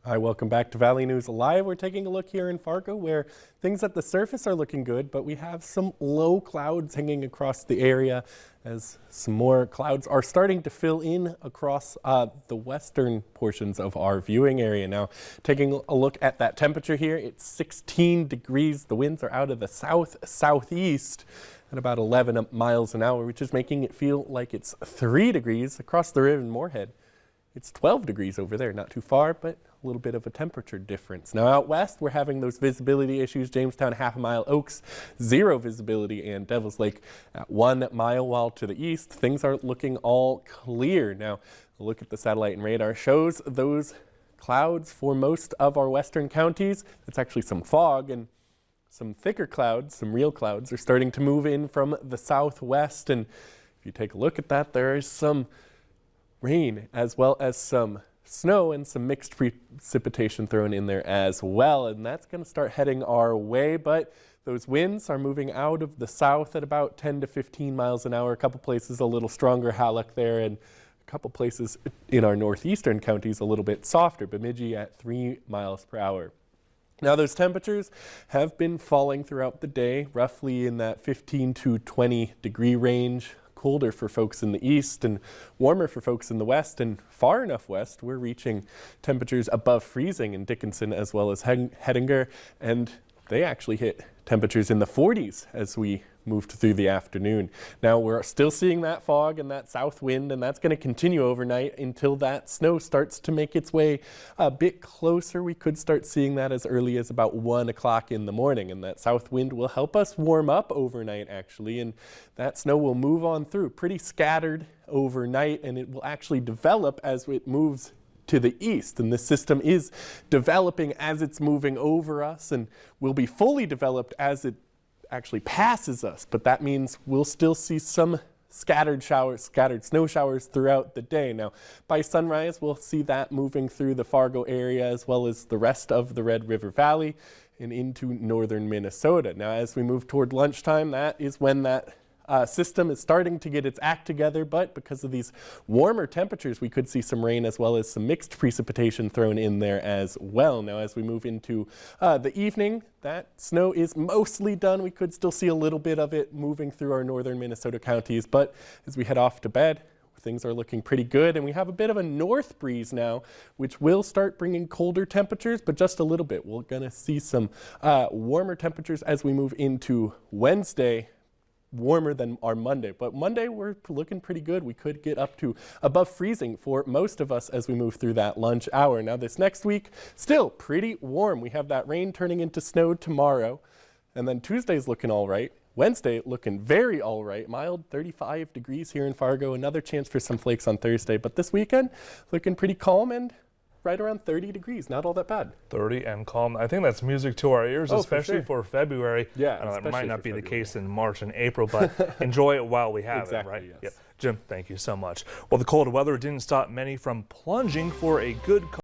Hi, welcome back to Valley News Live. We're taking a look here in Fargo where things at the surface are looking good, but we have some low clouds hanging across the area as some more clouds are starting to fill in across the western portions of our viewing area. Now, taking a look at that temperature here, it's 16 degrees. The winds are out of the southeast at about 11 miles an hour, which is making it feel like it's 3 degrees across the river in Moorhead. It's 12 degrees over there, not too far, but a little bit of a temperature difference. Now out west, we're having those visibility issues. Jamestown, half a mile, Oaks, 0 visibility, and Devils Lake at 1 mile, while to the east, things are looking all clear. Now, a look at the satellite and radar shows those clouds for most of our western counties. It's actually some fog, and some thicker clouds, some real clouds, are starting to move in from the southwest. And if you take a look at that, there is some rain as well as some snow and some mixed precipitation thrown in there as well, and that's going to start heading our way. But those winds are moving out of the south at about 10 to 15 miles an hour. A couple places a little stronger, Hallock there, and a couple places in our northeastern counties a little bit softer, Bemidji at 3 miles per hour. Now those temperatures have been falling throughout the day, roughly in that 15 to 20 degree range. Colder for folks in the east and warmer for folks in the west, and far enough west we're reaching temperatures above freezing in Dickinson as well as Hettinger, and they actually hit temperatures in the 40s as we moved through the afternoon. Now we're still seeing that fog and that south wind, and that's going to continue overnight until that snow starts to make its way a bit closer. We could start seeing that as early as about 1 o'clock in the morning, and that south wind will help us warm up overnight actually, and that snow will move on through pretty scattered overnight, and it will actually develop as it moves to the east, and this system is developing as it's moving over us and will be fully developed as it actually passes us, but that means we'll still see some scattered snow showers throughout the day. Now by sunrise we'll see that moving through the Fargo area as well as the rest of the Red River Valley and into northern Minnesota. Now as we move toward lunchtime, that is when that system is starting to get its act together, but because of these warmer temperatures we could see some rain as well as some mixed precipitation thrown in there as well. Now as we move into the evening, that snow is mostly done. We could still see a little bit of it moving through our northern Minnesota counties, but as we head off to bed, things are looking pretty good, and we have a bit of a north breeze now, which will start bringing colder temperatures, but just a little bit. We're going to see some warmer temperatures as we move into Wednesday, warmer than our Monday, but Monday we're looking pretty good. We could get up to above freezing for most of us as we move through that lunch hour. Now this next week, still pretty warm. We have that rain turning into snow tomorrow, and then Tuesday's looking all right. Wednesday looking very all right, mild 35 degrees here in Fargo. Another chance for some flakes on Thursday, but this weekend looking pretty calm and right around 30 degrees, not all that bad. 30 and calm. I think that's music to our ears, especially for February. Yeah, I know that might not be the case in March and April, but enjoy it while we have it, right? Yes. Yep. Jim, thank you so much. Well, the cold weather didn't stop many from plunging for a good